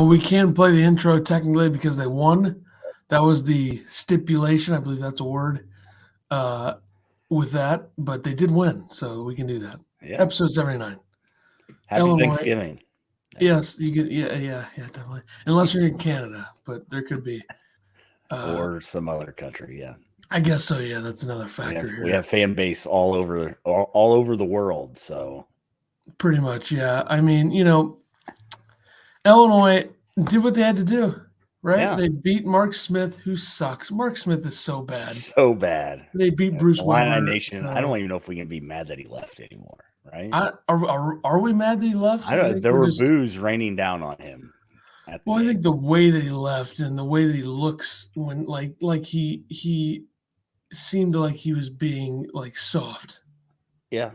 we can play the intro technically because they won. That was the stipulation. I believe that's a word with that, but they did win, so we can do that. Yeah. Episode 79. Happy Illinois. Thanksgiving. Yes, you get yeah, definitely. Unless you're in Canada, but there could be Or some other country, yeah. I guess so. Yeah, that's another factor here. We have fan base all over the world, so pretty much, yeah. I mean, Illinois did what they had to do, right? Yeah. They beat Mark Smith, who sucks. Mark Smith is so bad. So bad. They beat Bruce Illini Weber. Nation. I don't even know if we can be mad that he left anymore, right? Are we mad that he left? There were boos raining down on him. Well, I think the way that he left and the way that he looks when like he seemed like he was being like soft. Yeah.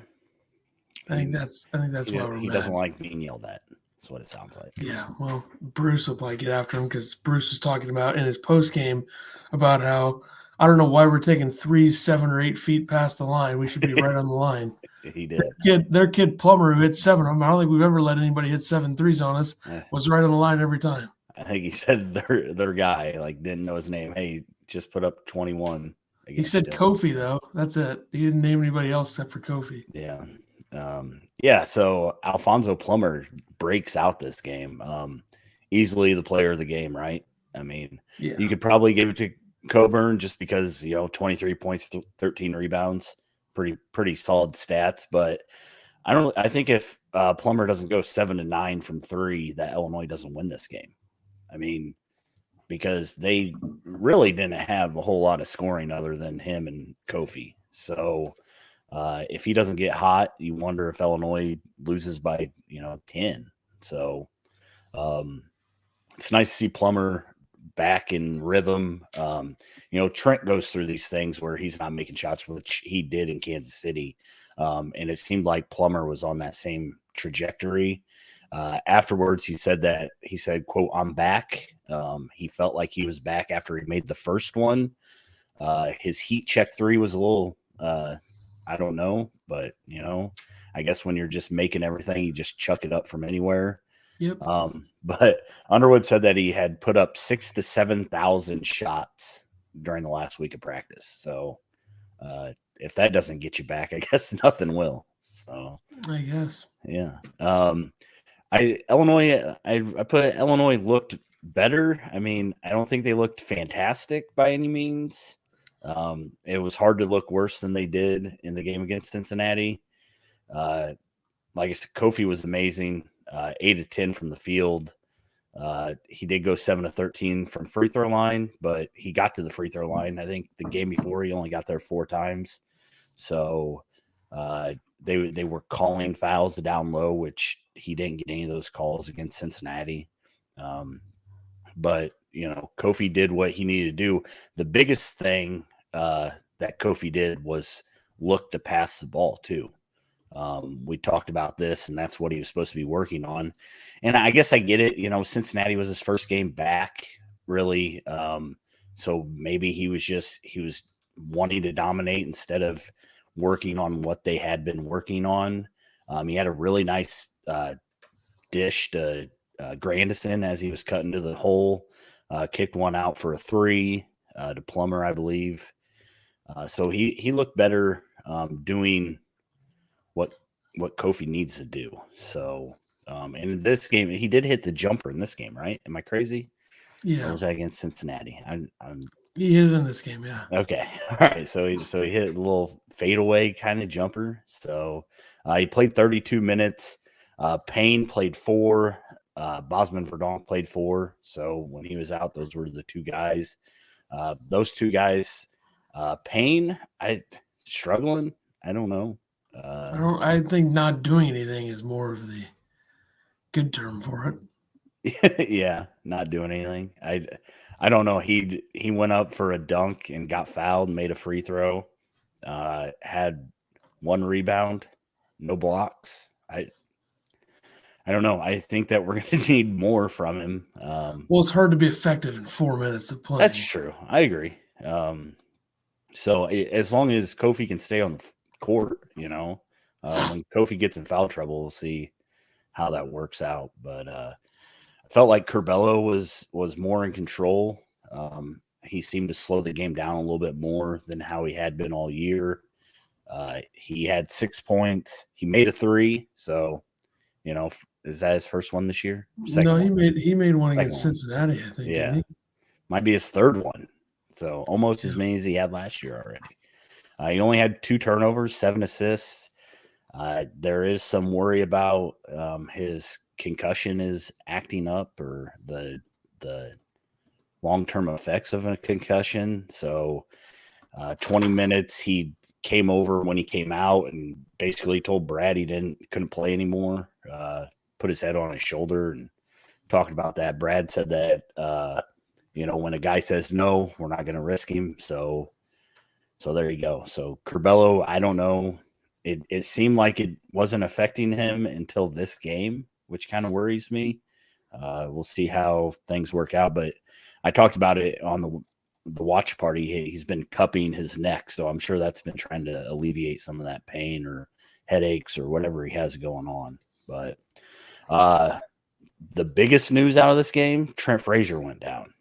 I think that's why we're mad. He doesn't like being yelled at. That's what it sounds like. Yeah, well, Bruce will probably get after him because Bruce was talking about in his post game about how I don't know why we're taking 3, 7, or 8 feet past the line. We should be right on the line. He did. Their kid Plummer, who hit 7 of them, I don't think we've ever let anybody hit 7 threes on us, was right on the line every time. I think he said their guy didn't know his name. Hey, just put up 21. He said Kofi though. That's it. He didn't name anybody else except for Kofi. Yeah. So Alfonso Plummer breaks out this game. Easily the player of the game, right? I mean, you could probably give it to Coburn just because 23 points, 13 rebounds, pretty solid stats. But I think if Plummer doesn't go 7 to 9 from 3, that Illinois doesn't win this game. I mean, because they really didn't have a whole lot of scoring other than him and Kofi. So if he doesn't get hot, you wonder if Illinois loses by 10. So it's nice to see Plummer back in rhythm. Trent goes through these things where he's not making shots, which he did in Kansas City. And it seemed like Plummer was on that same trajectory. Afterwards, he said, quote, "I'm back." He felt like he was back after he made the first one. His heat check 3 was a little, I don't know, but I guess when you're just making everything, you just chuck it up from anywhere. Yep. But Underwood said that he had put up 6,000 to 7,000 shots during the last week of practice. So if that doesn't get you back, I guess nothing will. So I guess. Yeah. I put Illinois looked better. I mean, I don't think they looked fantastic by any means. It was hard to look worse than they did in the game against Cincinnati. Like I said, Kofi was amazing. 8 of 10 from the field. He did go 7 of 13 from free throw line, but he got to the free throw line. I think the game before he only got there 4 times. So they were calling fouls down low, which he didn't get any of those calls against Cincinnati. But Kofi did what he needed to do. The biggest thing that Kofi did was look to pass the ball too. We talked about this, and that's what he was supposed to be working on. And I guess I get it. Cincinnati was his first game back, really. So maybe he was wanting to dominate instead of working on what they had been working on. He had a really nice dish to Grandison as he was cutting to the hole, kicked one out for a 3 to Plummer, I believe. So he looked better doing what Kofi needs to do. So, and in this game, he did hit the jumper in this game, right? Am I crazy? Yeah. Or was that against Cincinnati? He hit it in this game, yeah. Okay. All right. So he hit a little fadeaway kind of jumper. So he played 32 minutes. Payne played 4. Bosman Verdonk played 4. So when he was out, those were the 2 guys. Those 2 guys, Payne, struggling. I don't know. I think not doing anything is more of the good term for it. Yeah, not doing anything. I don't know. He went up for a dunk and got fouled, made a free throw, had 1 rebound, no blocks. I don't know. I think that we're going to need more from him. Well, it's hard to be effective in 4 minutes of play. That's true. I agree. So as long as Kofi can stay on the court, when Kofi gets in foul trouble, we'll see how that works out. But I felt like Curbelo was more in control. He seemed to slow the game down a little bit more than how he had been all year. He had 6 points. He made a 3. So, is that his first one this year? No, he made one Second against one. Cincinnati, I think, Yeah. didn't he? Might be his third one. So almost as many as he had last year already. He only had 2 turnovers, 7 assists. There is some worry about his concussion is acting up, or the long-term effects of a concussion. So 20 minutes, he came over when he came out and basically told Brad he couldn't play anymore. Put his head on his shoulder and talked about that. Brad said that when a guy says no, we're not going to risk him. So there you go. So Curbelo, I don't know. It seemed like it wasn't affecting him until this game, which kind of worries me. We'll see how things work out. But I talked about it on the watch party. He's been cupping his neck, so I'm sure that's been trying to alleviate some of that pain or headaches or whatever he has going on. But the biggest news out of this game, Trent Frazier went down.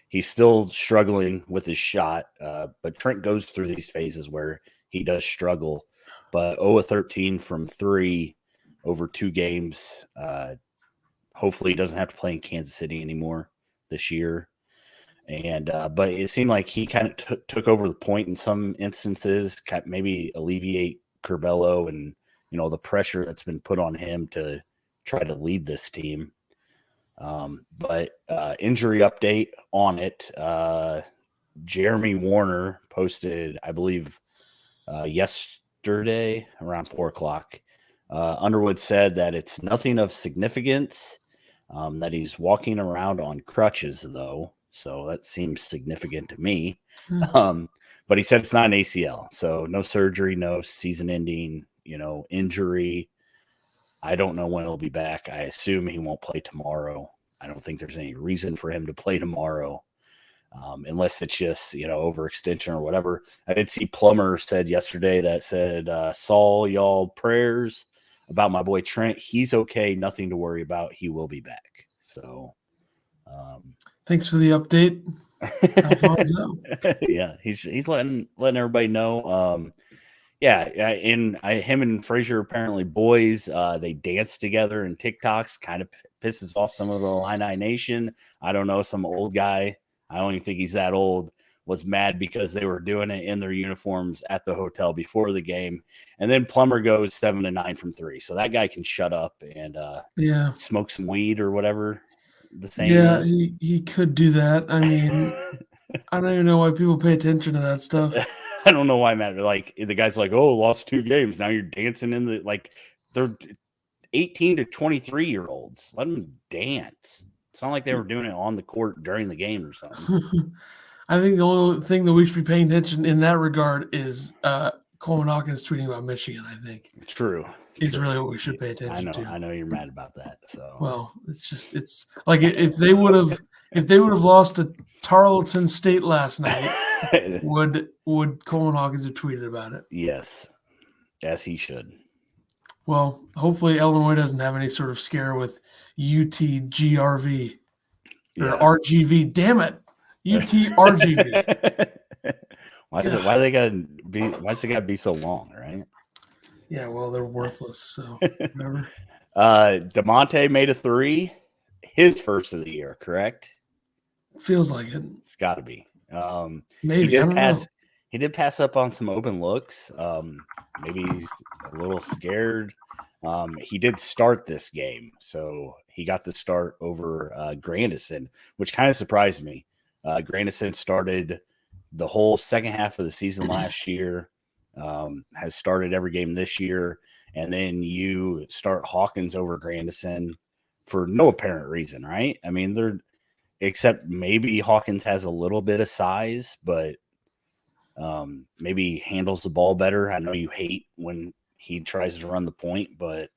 He's still struggling with his shot, but Trent goes through these phases where he does struggle. But 0-13 from 3 over 2 games. Hopefully he doesn't have to play in Kansas City anymore this year. And but it seemed like he kind of took over the point in some instances, maybe alleviate Curbelo and the pressure that's been put on him to try to lead this team. But injury update on it. Jeremy Warner posted, I believe, yesterday around 4:00. Underwood said that it's nothing of significance, that he's walking around on crutches, though. So that seems significant to me. But he said it's not an ACL. So no surgery, no season-ending, injury. I don't know when he'll be back. I assume he won't play tomorrow. I don't think there's any reason for him to play tomorrow, unless it's just, overextension or whatever. I did see Plummer said yesterday Saul, y'all prayers about my boy Trent. He's okay. Nothing to worry about. He will be back. So thanks for the update, Alfonso. Yeah, he's letting everybody know. Him and Frazier apparently boys. They dance together in TikToks. Kind of pisses off some of the Illini Nation. I don't know, some old guy. I don't even think he's that old. Was mad because they were doing it in their uniforms at the hotel before the game. And then Plummer goes 7-9 from 3. So that guy can shut up and smoke some weed or whatever the saying is. He could do that. I mean, I don't even know why people pay attention to that stuff. I don't know why, Matt. Like, the guy's like, oh, lost 2 games. Now you're dancing in they're 18 to 23-year-olds. Let them dance. It's not like they were doing it on the court during the game or something. I think the only thing that we should be paying attention in that regard is Coleman Hawkins tweeting about Michigan, I think. True. It's really what we should pay attention to. I know you're mad about that. So well, it's like if they would have lost to Tarleton State last night, would Coleman Hawkins have tweeted about it? Yes, he should. Well, hopefully Illinois doesn't have any sort of scare with UTGRV or RGV. Damn it. UTRGV. Why does it gotta be so long, right? Yeah, well, they're worthless, so whatever. DeMonte made a 3, his first of the year, correct? Feels like it. It's gotta be. Maybe I don't know. He did pass up on some open looks. Maybe he's a little scared. He did start this game, so he got the start over Grandison, which kind of surprised me. Grandison started the whole second half of the season last year, has started every game this year, and then you start Hawkins over Grandison for no apparent reason, right? I mean, except maybe Hawkins has a little bit of size, but maybe handles the ball better. I know you hate when he tries to run the point, but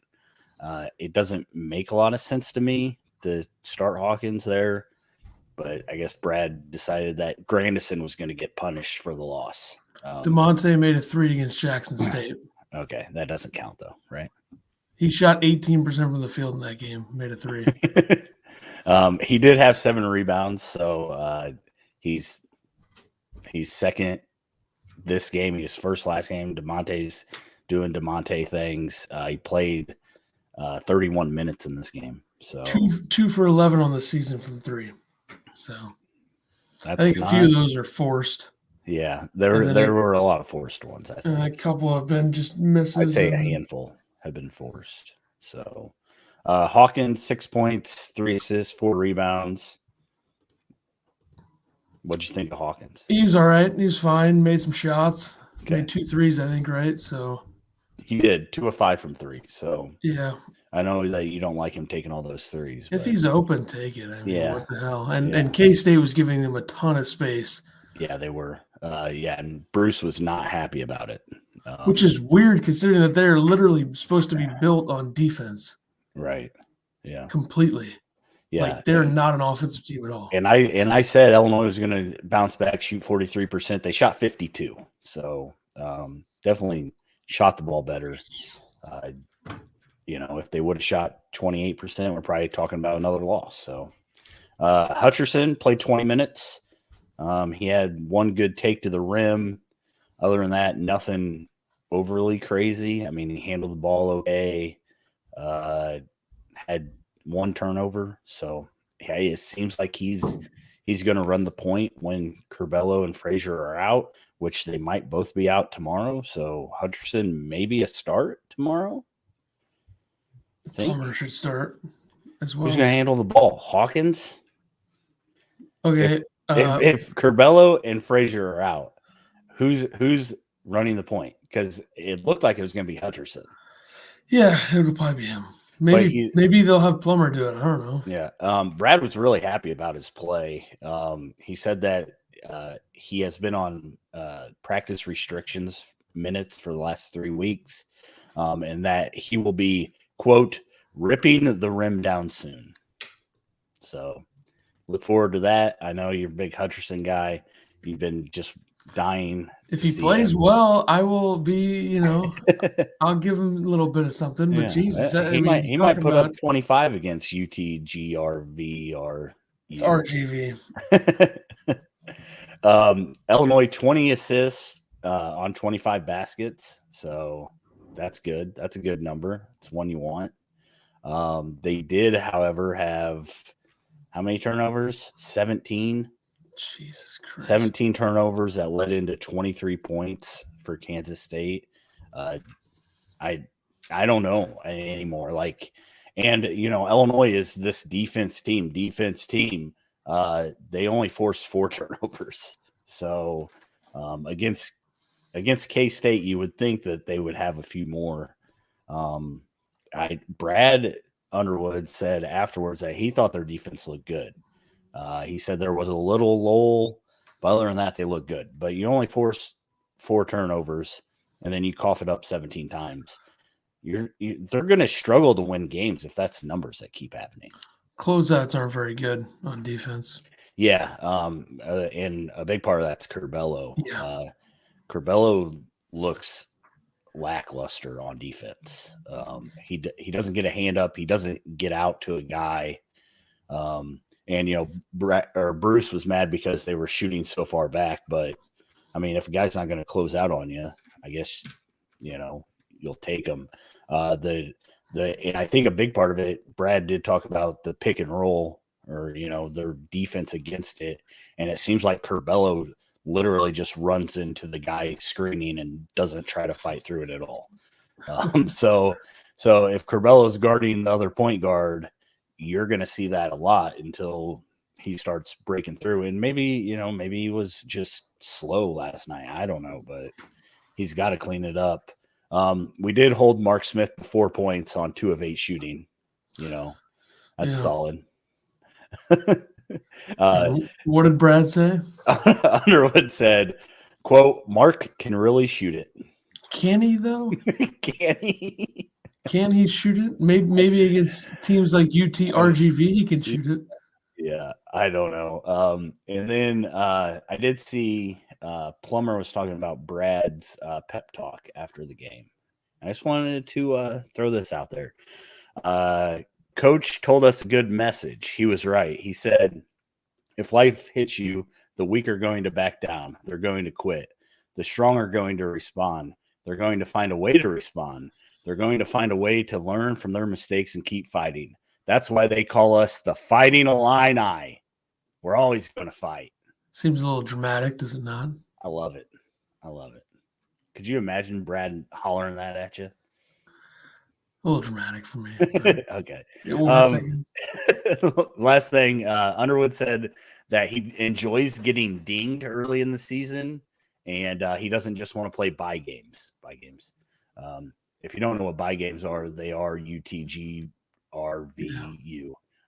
it doesn't make a lot of sense to me to start Hawkins there. But I guess Brad decided that Grandison was going to get punished for the loss. DeMonte made a 3 against Jackson State. Okay, that doesn't count though, right? He shot 18% from the field in that game, made a 3. He did have 7 rebounds, so he's second this game. He was first last game. DeMonte's doing DeMonte things. He played 31 minutes in this game. So 2 for 11 on the season from 3. So that's I think a few of those are forced. Yeah, there were a lot of forced ones, I think. A couple have been just misses. I'd say a handful have been forced. So Hawkins, 6 points, 3 assists, 4 rebounds. What'd you think of Hawkins? He was all right. He was fine. Made some shots. Okay. Made 2 threes, I think, right? So he did 2 of 5 from 3. So yeah, I know that you don't like him taking all those threes. If he's open, take it. I mean, what the hell? And K-State was giving them a ton of space. Yeah, they were. And Bruce was not happy about it. Which is weird considering that they're literally supposed to be built on defense. Right. Yeah. Completely. Yeah. Like they're not an offensive team at all. And I said Illinois was going to bounce back, shoot 43%. They shot 52. So definitely shot the ball better. If they would have shot 28%, we're probably talking about another loss. So Hutcherson played 20 minutes. He had 1 good take to the rim. Other than that, nothing overly crazy. I mean, he handled the ball okay. Had 1 turnover. So yeah, it seems like he's going to run the point when Curbelo and Frazier are out, which they might both be out tomorrow. So Hutcherson maybe a start tomorrow. Plummer should start as well. Who's going to handle the ball? Hawkins? Okay. If Curbelo and Frazier are out, who's running the point? Because it looked like it was going to be Hutcherson. Yeah, it would probably be him. Maybe they'll have Plummer do it. I don't know. Yeah. Brad was really happy about his play. He said that he has been on practice restrictions minutes for the last 3 weeks, and that he will be, quote, ripping the rim down soon. So look forward to that. I know you're a big Hutcherson guy. You've been just dying. If he plays well, I will be, I'll give him a little bit of something. But Jesus, he might put up 25 against UTRGV or it's RGV. Illinois 20 assists on 25 baskets. So that's good. That's a good number. It's one you want. They did, however, have how many turnovers? 17. Jesus Christ. 17 turnovers that led into 23 points for Kansas State. I don't know anymore. Illinois is this defense team. They only forced 4 turnovers. So against K-State, you would think that they would have a few more. Brad Underwood said afterwards that he thought their defense looked good. He said there was a little lull, but other than that, they look good. But you only force 4 turnovers, and then you cough it up 17 times. They're going to struggle to win games if that's numbers that keep happening. Closeouts aren't very good on defense. Yeah, and a big part of that's Curbelo. Yeah. Curbelo looks lackluster on defense. He doesn't get a hand up. He doesn't get out to a guy. And Bruce was mad because they were shooting so far back. But I mean, if a guy's not going to close out on you, I guess you'll take him. And I think a big part of it, Brad did talk about the pick and roll or their defense against it, and it seems like Curbelo literally just runs into the guy screening and doesn't try to fight through it at all. So if Curbelo's guarding the other point guard, you're going to see that a lot until he starts breaking through. And maybe he was just slow last night. I don't know, but he's got to clean it up. We did hold Mark Smith to 4 points on 2 of 8 shooting. That's solid. What did Brad say? Underwood said, quote, Mark can really shoot it. Can he, though? Can he? Can he shoot it? Maybe against teams like UTRGV, he can shoot it. Yeah, I don't know. And then I did see Plummer was talking about Brad's pep talk after the game. I just wanted to throw this out there. Coach told us a good message. He was right. He said, if life hits you, the weak are going to back down. They're going to quit. The strong are going to respond. They're going to find a way to respond. They're going to find a way to learn from their mistakes and keep fighting. That's why they call us the Fighting Illini. We're always going to fight. Seems a little dramatic, does it not? I love it. I love it. Could you imagine Brad hollering that at you? A little dramatic for me. Okay. Yeah, last thing, Underwood said that he enjoys getting dinged early in the season, and he doesn't just want to play bye games. If you don't know what bye games are, they are UTGRVU.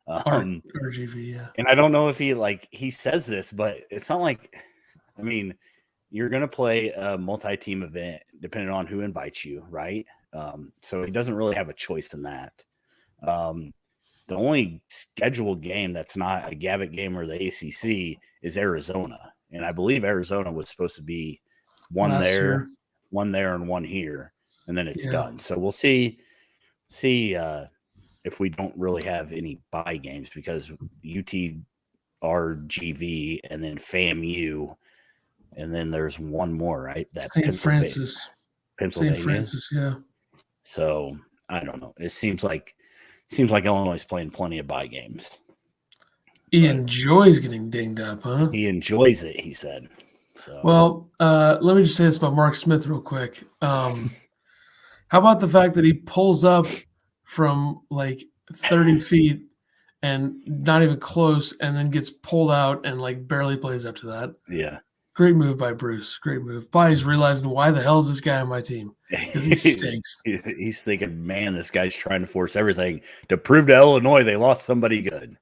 RGV, yeah. And I don't know if he says this, but it's not like, I mean, you're going to play a multi-team event depending on who invites you, right? So he doesn't really have a choice in that. The only scheduled game that's not a Gavitt game or the ACC is Arizona. And I believe Arizona was supposed to be one there, and one here, and then it's done. So we'll see if we don't really have any bye games, because UTRGV and then FAMU, and then there's one more, right? That's Pennsylvania. St. Francis, yeah. So I don't know. It seems like Illinois is playing plenty of bye games. He enjoys getting dinged up, huh? He enjoys it, he said. So well, let me just say this about Mark Smith real quick. How about the fact that he pulls up from like 30 feet and not even close, and then gets pulled out and like barely plays up to that? Yeah. Great move by Bruce. Great move. Probably he's realizing, why the hell is this guy on my team? Because he stinks. He's thinking, man, this guy's trying to force everything to prove to Illinois they lost somebody good.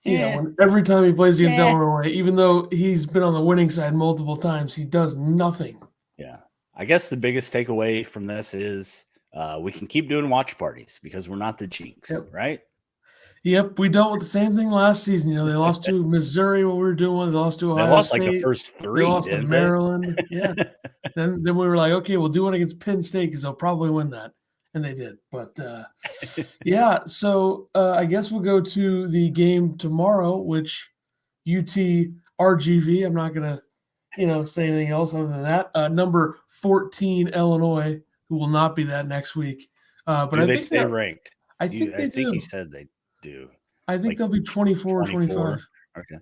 Yeah, every time he plays against Illinois, even though he's been on the winning side multiple times, he does nothing. Yeah. I guess the biggest takeaway from this is we can keep doing watch parties because we're not the Jinx, right? Yep, we dealt with the same thing last season. You know, they lost to Missouri when we were doing one. They lost to Ohio State. They lost like the first three. They lost to Maryland. Yeah. Then we were like, okay, we'll do one against Penn State because they'll probably win that. And they did. But, yeah, so I guess we'll go to the game tomorrow, which UTRGV. I'm not going to, say anything else other than that. Number 14, Illinois, who will not be that next week. But do they stay ranked? I think they do. You said they do. I think they'll be 24 or 25. Okay.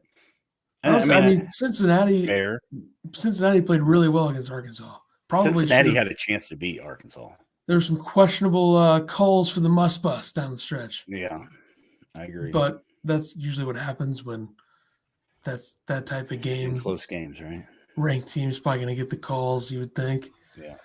I mean, Cincinnati. Fair. Cincinnati played really well against Arkansas. Cincinnati had a chance to beat Arkansas. There were some questionable calls for the must bus down the stretch. Yeah, I agree. But that's usually what happens when that's that type of game. In close games, right? Ranked teams probably going to get the calls, you would think. Yeah.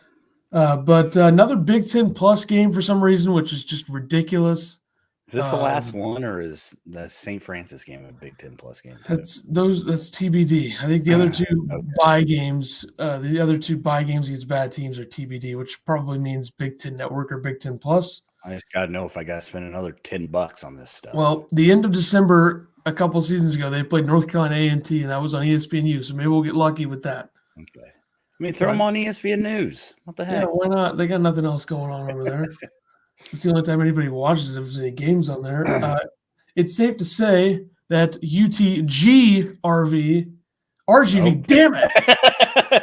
But another Big Ten Plus game for some reason, which is just ridiculous. Is this the last one, or is the St. Francis game a Big Ten Plus game? That's TBD. I think the other two bye games, against bad teams are TBD, which probably means Big Ten Network or Big Ten Plus. I just got to know if I got to spend another $10 on this stuff. Well, the end of December, a couple seasons ago, they played North Carolina A&T, and that was on ESPNU. So maybe we'll get lucky with that. Okay. I mean, throw them on ESPN News. What the heck? Yeah, why not? They got nothing else going on over there. It's the only time anybody watches if there's any games on there. It's safe to say that UTGRV, damn it.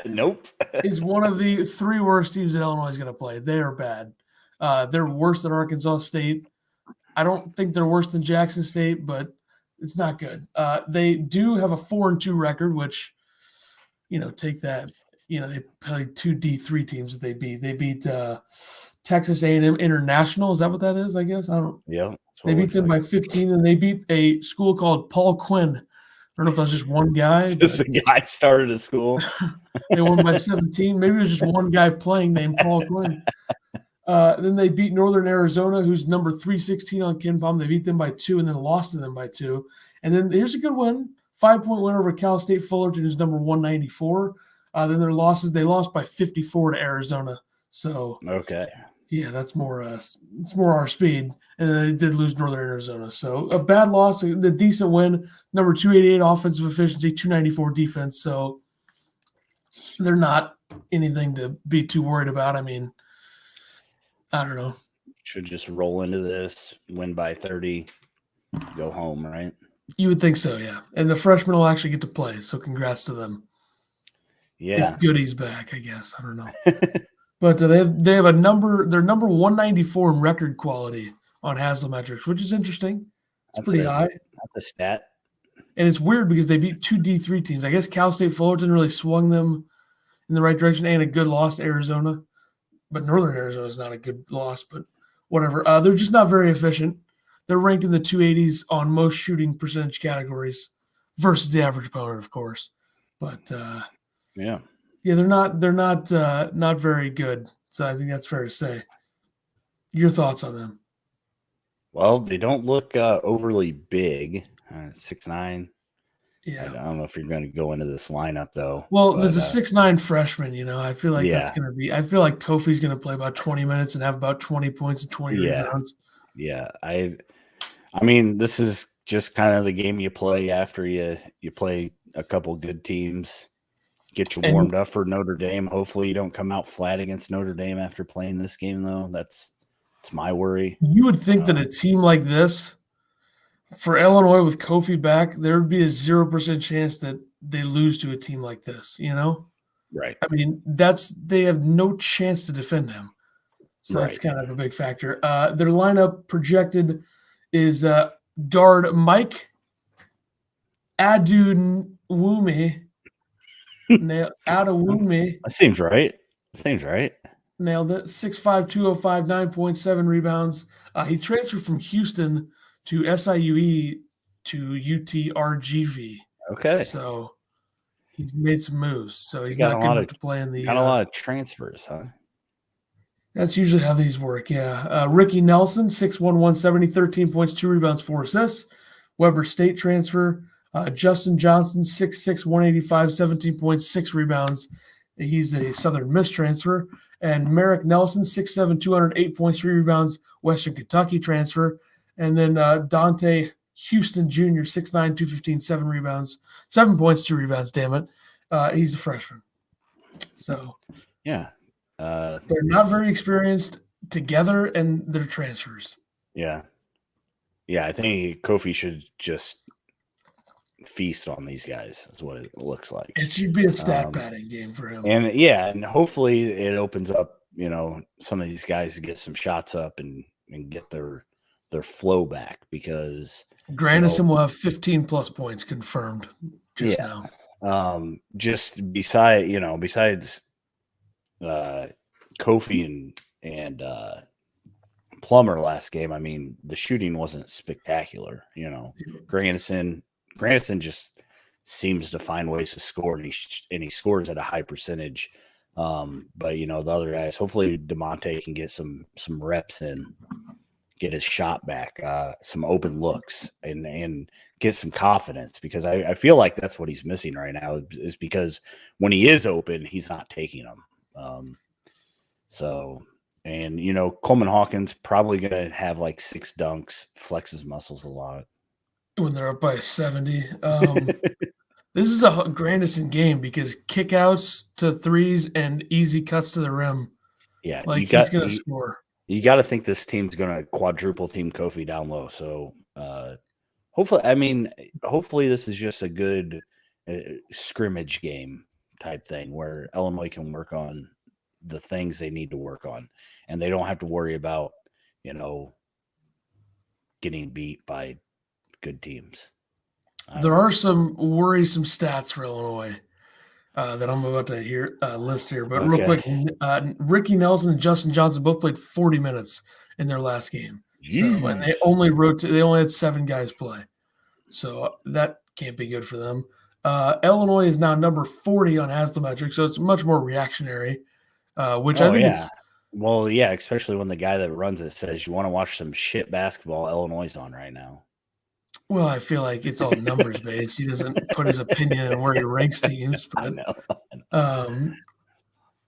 Nope. is one of the three worst teams that Illinois is going to play. They are bad. They're worse than Arkansas State. I don't think they're worse than Jackson State, but it's not good. They do have a 4-2 record, which, take that. They played two D3 teams that they beat. They beat Texas A&M International. Is that what that is? I guess I don't. Yeah. They beat them by 15, and they beat a school called Paul Quinn. I don't know if that's just one guy. Just a guy started a school. They won by 17. Maybe it was just one guy playing named Paul Quinn. Then they beat Northern Arizona, who's number 316 on KenPom. They beat them by 2 and then lost to them by 2. And then here's a good win, 5-point win over Cal State Fullerton, who's number 194. Then their losses, they lost by 54 to Arizona. So okay, yeah, that's more it's more our speed. And then they did lose Northern Arizona. So a bad loss, a decent win. Number 288 offensive efficiency, 294 defense. So they're not anything to be too worried about. I mean, I don't know. Should just roll into this, win by 30, go home, right? You would think so, yeah. And the freshmen will actually get to play, so congrats to them. Yeah. If Goody's back, I guess. I don't know. But they have a number. They're number 194 in record quality on Haslametrics, which is interesting. It's pretty high. That's a stat. And it's weird because they beat two D3 teams. I guess Cal State Fullerton really swung them in the right direction, and a good loss to Arizona. But Northern Arizona is not a good loss, but whatever. They're just not very efficient. They're ranked in the 280s on most shooting percentage categories versus the average opponent, of course. But yeah, they're not very good. So I think that's fair to say. Your thoughts on them? Well, they don't look overly big. 6'9". Yeah, I don't know if you're going to go into this lineup though. Well, there's a 6'9" freshman. I feel like yeah. that's going to be. I feel like Kofi's going to play about 20 minutes and have about 20 points and 20 rebounds. Yeah, I mean, this is just kind of the game you play after you play a couple good teams. Get you warmed up for Notre Dame. Hopefully, you don't come out flat against Notre Dame after playing this game, though. That's my worry. You would think that a team like this, for Illinois with Kofi back, there would be a 0% chance that they lose to a team like this. Right. I mean, they have no chance to defend him. So right. That's kind of a big factor. Their lineup projected is guard Mike Adewumi. Adewumi. That seems right. Nailed it. 6'5", 205, 9.7 rebounds. He transferred from Houston to SIUE to UTRGV. Okay. So he's made some moves. So he's not going to play in the. Got a lot of transfers, huh? That's usually how these work, yeah. Ricky Nelson, 6'1", 170, 13 points, 2 rebounds, 4 assists. Weber State transfer. Justin Johnson, 6'6", 185, 17 points, 6 rebounds. He's a Southern Miss transfer. And Merrick Nelson, 6'7", 208 points, 3 rebounds, Western Kentucky transfer. And then Dante Houston Jr., 6'9", 215, 7 rebounds, 7 points, 2 rebounds, damn it. He's a freshman. So, yeah. They're not very experienced together, and they're transfers. Yeah. I think Kofi should just feast on these guys. Is what it looks like. It should be a stat padding game for him. And hopefully it opens up, some of these guys to get some shots up and get their flow back, because Grandison will have 15 plus points confirmed just now. Just besides Kofi and Plummer last game, I mean, the shooting wasn't spectacular. Grandison just seems to find ways to score, and he scores at a high percentage. But the other guys, hopefully DeMonte can get some reps in, get his shot back, some open looks, and get some confidence, because I feel like that's what he's missing right now, is because when he is open, he's not taking them. Coleman Hawkins probably going to have like 6 dunks, flex his muscles a lot. When they're up by 70. This is a Grandison game, because kickouts to threes and easy cuts to the rim. Yeah, he's going to score. You got to think this team's going to quadruple team Kofi down low. So hopefully this is just a good scrimmage game type thing where Illinois can work on the things they need to work on, and they don't have to worry about, getting beat by good teams. There are some worrisome stats for Illinois that I'm about to list here. But real quick, Ricky Nelson and Justin Johnson both played 40 minutes in their last game. So, and they only had 7 guys play. So that can't be good for them. Illinois is now number 40 on Haslametrics, so it's much more reactionary, which I think is. Well, yeah, especially when the guy that runs it says you want to watch some shit basketball, Illinois is on right now. Well, I feel like it's all numbers based. He doesn't put his opinion in where he ranks teams. But, I know.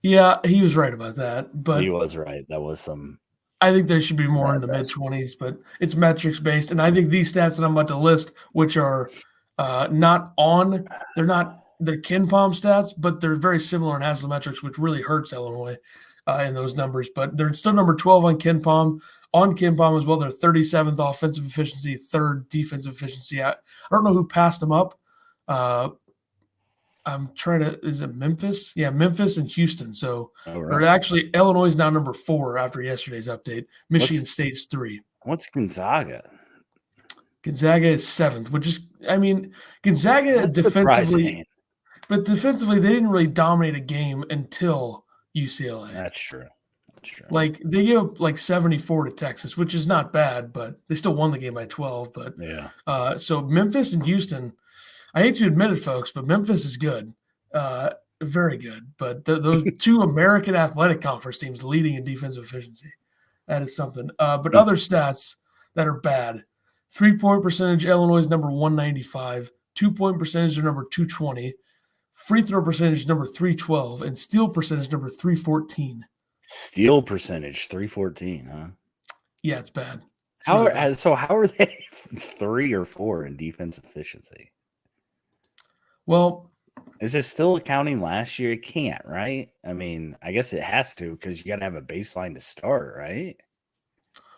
Yeah, he was right about that. But he was right. That was some. I think there should be more in the mid-20s, but it's metrics based. And I think these stats that I'm about to list, which are they're KenPom stats, but they're very similar in Haslametrics, which really hurts Illinois. in those numbers, but they're still number 12 on KenPom. On KenPom as well, they're 37th offensive efficiency, 3rd defensive efficiency. I don't know who passed them up. I'm trying to – is it Memphis? Yeah, Memphis and Houston. So or actually, Illinois is now number 4 after yesterday's update. Michigan State's 3. What's Gonzaga? Gonzaga is 7th, which is – I mean, Gonzaga defensively – but defensively, they didn't really dominate a game until UCLA. That's true. Like, they gave up like 74 to Texas, which is not bad, but they still won the game by 12. But yeah. So Memphis and Houston, I hate to admit it, folks, but Memphis is good. Very good. But those two American Athletic Conference teams leading in defensive efficiency. That is something. But other stats that are bad. 3-point percentage, Illinois is number 195. 2-point percentage are number 220. Free throw percentage number 312 and steal percentage number 314. Steal percentage 314, huh? Yeah, it's bad. How are they 3 or 4 in defense efficiency? Well, is it still accounting last year? It can't, right? I mean, I guess it has to because you got to have a baseline to start, right?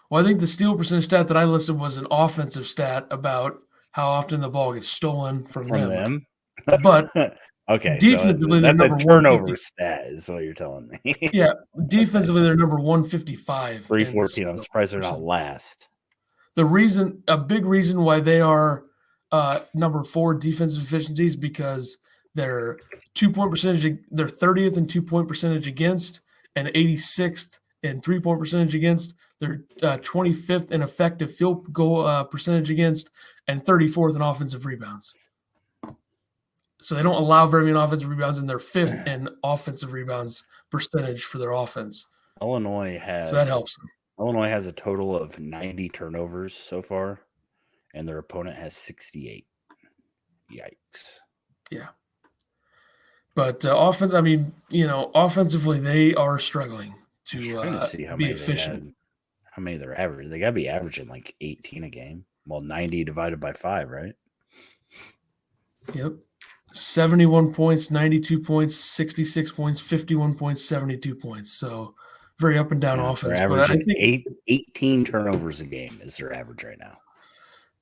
Well, I think the steal percentage stat that I listed was an offensive stat about how often the ball gets stolen from them. But okay, defensively, so that's a turnover stat, is what you're telling me. Yeah, defensively, they're number 155. 314. I'm surprised they're not last. A big reason why they are number 4 defensive efficiency is because their 2-point percentage, they're 30th in 2-point percentage against, and 86th in 3-point percentage against. They're 25th in effective field goal percentage against, and 34th in offensive rebounds. So they don't allow very many offensive rebounds, and they're 5th in offensive rebounds percentage for their offense. Illinois has so that helps them. Illinois has a total of 90 turnovers so far, and their opponent has 68. Yikes! Yeah, but offensively they are struggling to see how be many efficient. How many they're averaging? They got to be averaging like 18 a game. Well, 90 divided by 5, right? Yep. 71 points, 92 points, 66 points, 51 points, 72 points. So very up and down offense. They're averaging 18 turnovers a game is their average right now.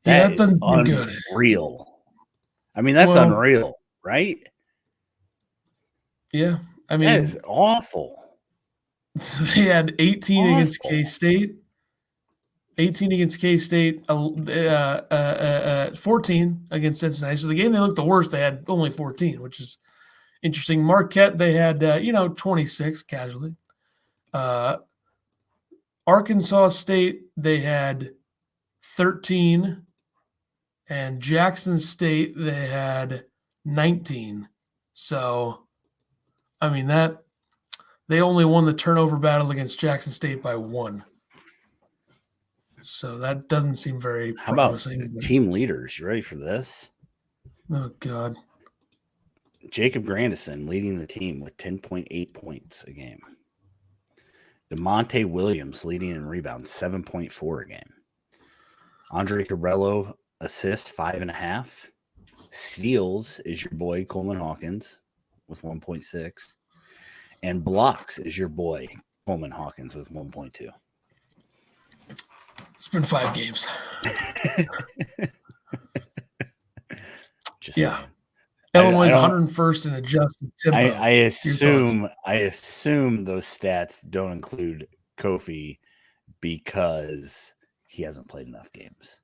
That doesn't seem good. Unreal. I mean, that's unreal, right? Yeah. I mean, that is awful. They had 18 against K-State. 18 against K-State, 14 against Cincinnati. So the game they looked the worst, they had only 14, which is interesting. Marquette, they had, 26 casually. Arkansas State, they had 13. And Jackson State, they had 19. So, I mean, they only won the turnover battle against Jackson State by 1. So that doesn't seem very promising. How about team leaders? You ready for this? Oh, God. Jacob Grandison leading the team with 10.8 points a game. DeMonte Williams leading in rebounds, 7.4 a game. Andre Cabello assist, 5.5. Steals is your boy Coleman Hawkins with 1.6. And blocks is your boy Coleman Hawkins with 1.2. It's been 5 games. Just saying. Illinois is 101st in adjusted tempo. I assume those stats don't include Kofi because he hasn't played enough games.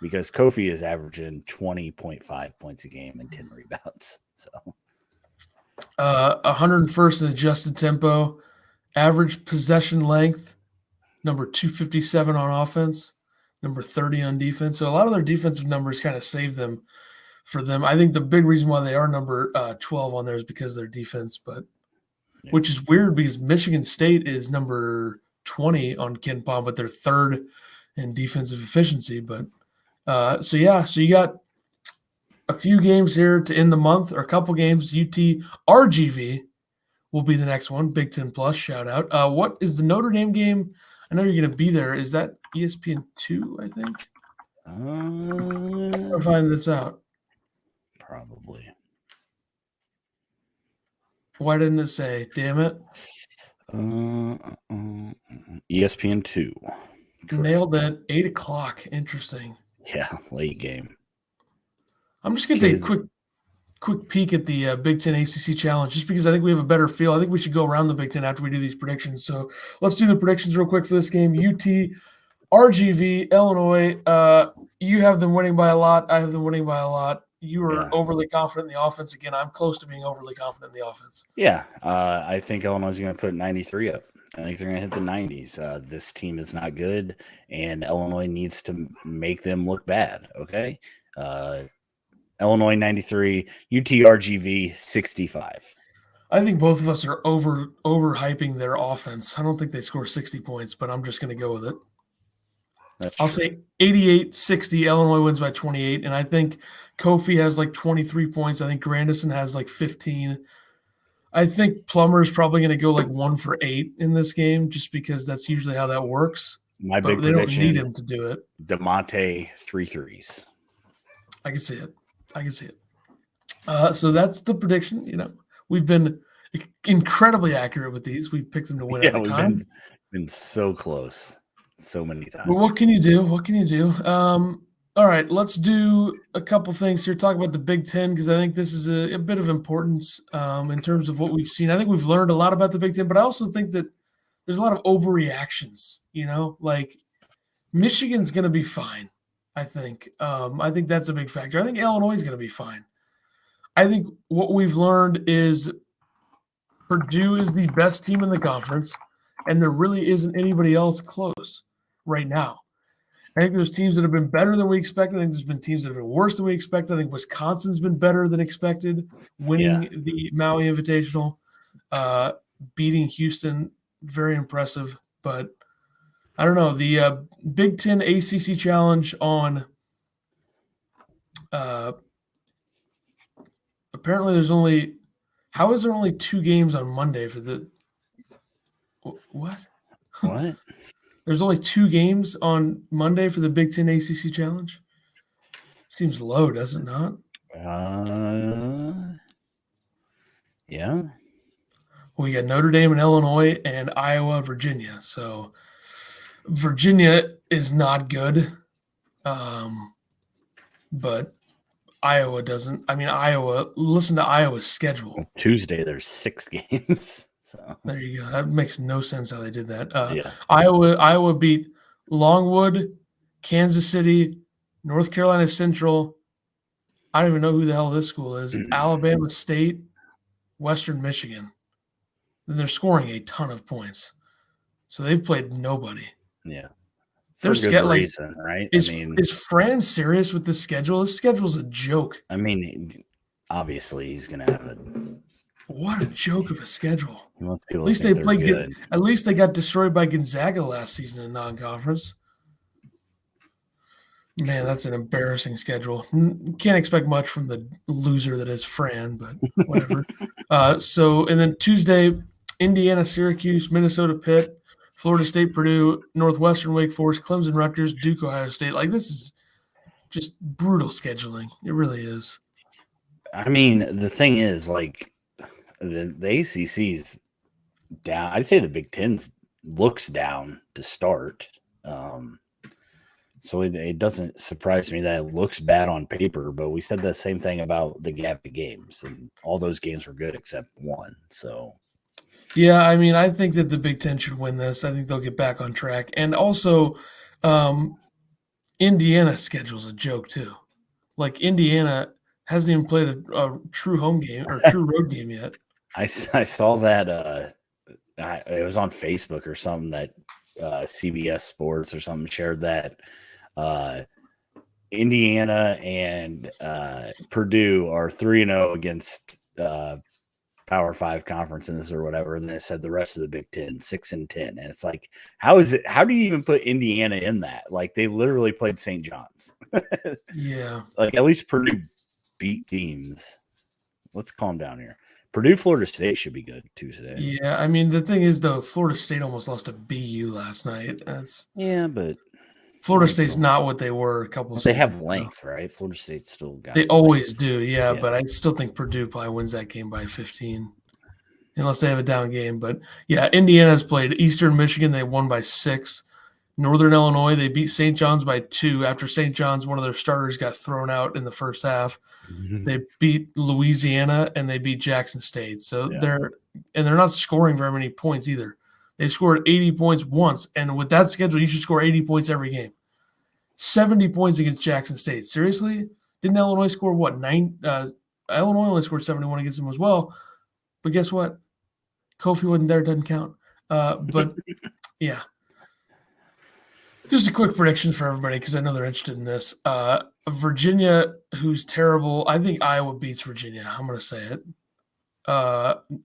Because Kofi is averaging 20.5 points a game and 10 rebounds. So 101st in adjusted tempo, average possession length, number 257 on offense, number 30 on defense. So a lot of their defensive numbers kind of save them for them. I think the big reason why they are number 12 on there is because of their defense, which is weird because Michigan State is number 20 on KenPom, but they're 3rd in defensive efficiency. But so you got a few games here to end the month, or a couple games. UTRGV will be the next one. Big Ten Plus, shout out. What is the Notre Dame game? I know you're going to be there. Is that ESPN2, I think? I'll find this out. Probably. Why didn't it say? Damn it. ESPN2. Nailed it. 8 o'clock. Interesting. Yeah, late game. I'm just going to take a quick peek at the Big Ten ACC Challenge, just because I think we have a better feel. I think we should go around the Big Ten after we do these predictions. So let's do the predictions real quick for this game. UTRGV, Illinois. You have them winning by a lot. I have them winning by a lot. You are overly confident in the offense. Again, I'm close to being overly confident in the offense. Yeah, I think Illinois is going to put 93 up. I think they're going to hit the 90s. This team is not good, and Illinois needs to make them look bad, okay? Illinois 93, UTRGV 65. I think both of us are overhyping their offense. I don't think they score 60 points, but I'm just going to go with it. I'll say 88-60. Illinois wins by 28, and I think Kofi has like 23 points. I think Grandison has like 15. I think Plummer is probably going to go like 1 for 8 in this game, just because that's usually how that works. My but big they prediction: don't need him to do it. DeMonte 3 threes. I can see it. So that's the prediction. You know, we've been incredibly accurate with these. We've picked them to win every time. Been so close, so many times. But what can you do? All right, let's do a couple things here. Talk about the Big Ten, because I think this is a bit of importance in terms of what we've seen. I think we've learned a lot about the Big Ten, but I also think that there's a lot of overreactions. You know, like Michigan's going to be fine. I think that's a big factor. I think Illinois is going to be fine. I think what we've learned is Purdue is the best team in the conference, and there really isn't anybody else close right now. I think there's teams that have been better than we expected. I think there's been teams that have been worse than we expected. I think Wisconsin's been better than expected, winning the Maui Invitational, beating Houston, very impressive. But I don't know. The Big Ten ACC Challenge on apparently there's only – how is there only 2 games on Monday for the – what? What? There's only 2 games on Monday for the Big Ten ACC Challenge? Seems low, does it not? Yeah. Well, we got Notre Dame and Illinois and Iowa, Virginia. So Virginia is not good, but Iowa doesn't. I mean, listen to Iowa's schedule. Tuesday, there's 6 games. So there you go. That makes no sense how they did that. Yeah. Iowa beat Longwood, Kansas City, North Carolina Central. I don't even know who the hell this school is. Alabama State, Western Michigan. They're scoring a ton of points. So they've played nobody. Yeah. For good reason, right? Is Fran serious with the schedule? This schedule's a joke. I mean, obviously he's going to have it. What a joke of a schedule. At least they played good. At least they got destroyed by Gonzaga last season in non-conference. Man, that's an embarrassing schedule. Can't expect much from the loser that is Fran, but whatever. And then Tuesday, Indiana, Syracuse, Minnesota, Pitt, Florida State, Purdue, Northwestern, Wake Forest, Clemson, Rutgers, Duke, Ohio State. Like, this is just brutal scheduling. It really is. I mean, the thing is, like, the ACC's down. I'd say the Big Ten looks down to start. So it doesn't surprise me that it looks bad on paper, but we said the same thing about the gap of games, and all those games were good except one. So, yeah, I mean, I think that the Big Ten should win this. I think they'll get back on track. And also, Indiana's schedule's a joke too. Like, Indiana hasn't even played a true home game or true road game yet. I saw that it was on Facebook or something that CBS Sports or something shared that Indiana and Purdue are 3-0 against Power 5 conferences or whatever, and then it said the rest of the Big Ten 6-10, and it's like, how do you even put Indiana in that? Like, they literally played St. John's. Yeah, like, at least Purdue beat teams. Let's calm down here. Purdue, Florida State should be good Tuesday. Yeah, I mean, the thing is, though, Florida State almost lost to BU last night. But Florida State's not what they were a couple of seasons They have ago. length, right? Florida State still got They length. always do, yeah, but I still think Purdue probably wins that game by 15 unless they have a down game. But yeah, Indiana's played Eastern Michigan. They won by 6. Northern Illinois, they beat St. John's by 2 after St. John's, one of their starters, got thrown out in the first half. They beat Louisiana and they beat Jackson State. So they're not scoring very many points either. They scored 80 points once, and with that schedule, you should score 80 points every game. 70 points against Jackson State. Seriously? Didn't Illinois score what? 9? Illinois only scored 71 against them as well. But guess what? Kofi wasn't there. Doesn't count. But yeah. Just a quick prediction for everybody because I know they're interested in this. Virginia, who's terrible. I think Iowa beats Virginia. I'm going to say it.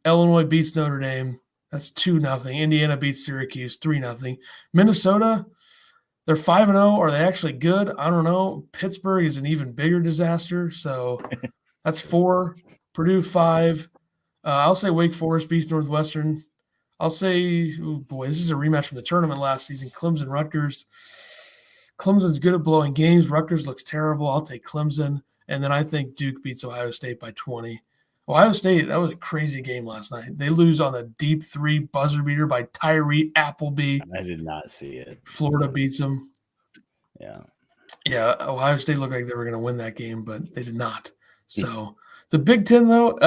Illinois beats Notre Dame. That's 2-0. Indiana beats Syracuse 3-0. Minnesota, they're 5-0. Are they actually good? I don't know. Pittsburgh is an even bigger disaster. So that's 4. Purdue 5. I'll say Wake Forest beats Northwestern. I'll say, oh boy, this is a rematch from the tournament last season. Clemson, Rutgers. Clemson's good at blowing games. Rutgers looks terrible. I'll take Clemson. And then I think Duke beats Ohio State by 20. Ohio State, that was a crazy game last night. They lose on a deep 3 buzzer beater by Tyree Appleby. I did not see it. Florida beats them. Yeah. Yeah, Ohio State looked like they were going to win that game, but they did not. So the Big Ten, though,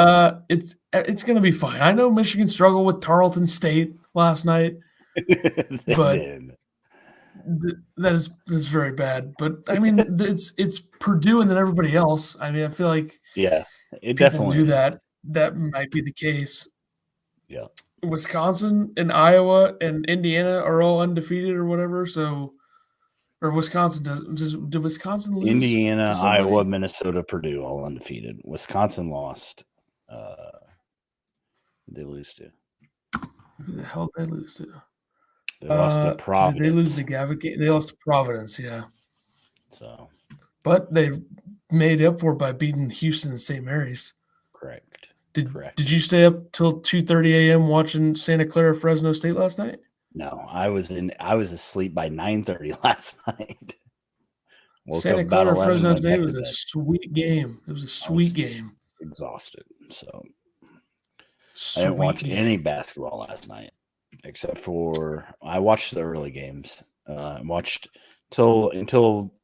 it's going to be fine. I know Michigan struggled with Tarleton State last night, but that's very bad. But I mean, it's Purdue and then everybody else. I mean, I feel like it definitely knew that might be the case. Yeah, Wisconsin and Iowa and Indiana are all undefeated or whatever. So, or Wisconsin did Wisconsin lose? Indiana, Iowa, Minnesota, Purdue all undefeated. Wisconsin lost. They lose to. Who the hell did they lose to? They lost to Providence. Did they lose the Gavitt game? They lost to Providence, yeah. So, but they made up for it by beating Houston and St. Mary's. Correct. Did you stay up till 2:30 a.m. watching Santa Clara Fresno State last night? No, I was asleep by 9:30 last night. Santa Clara Fresno State was a sweet game. It was a sweet game. Exhausted, so I didn't watch any basketball last night, except for I watched the early games. I watched until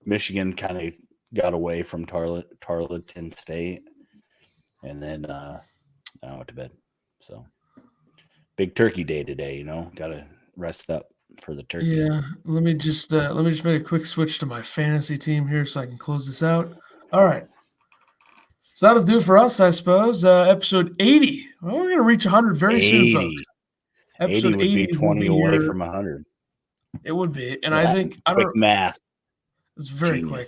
Michigan kind of got away from Tarleton State, and then I went to bed. So big turkey day today, got to rest up for the turkey. Yeah, let me just make a quick switch to my fantasy team here so I can close this out. All right. So that'll do it for us, I suppose. Episode 80. Well, we're going to reach 100 very soon, folks. Episode 80 would be 20 away from 100. It would be. And I think – quick math. It's very quick.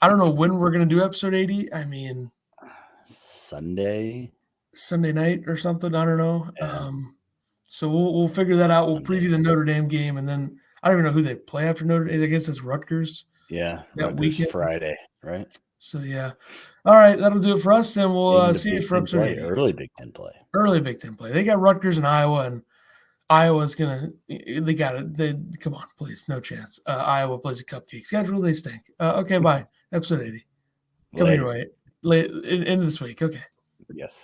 I don't know when we're going to do episode 80. I mean – Sunday night or something. I don't know. Yeah. So we'll figure that out. We'll preview the Notre Dame game, and then I don't even know who they play after Notre Dame. I guess it's Rutgers. Yeah, Rutgers Friday, right? So, yeah. All right, that'll do it for us, and we'll see you for episode 80. Early Big Ten play. Early Big Ten play. They got Rutgers and Iowa, and Iowa's going to – they got it. Come on, please. No chance. Iowa plays a cupcake schedule. They stink. Okay, bye. Episode 80. Coming your way. End of this week. Okay. Yes.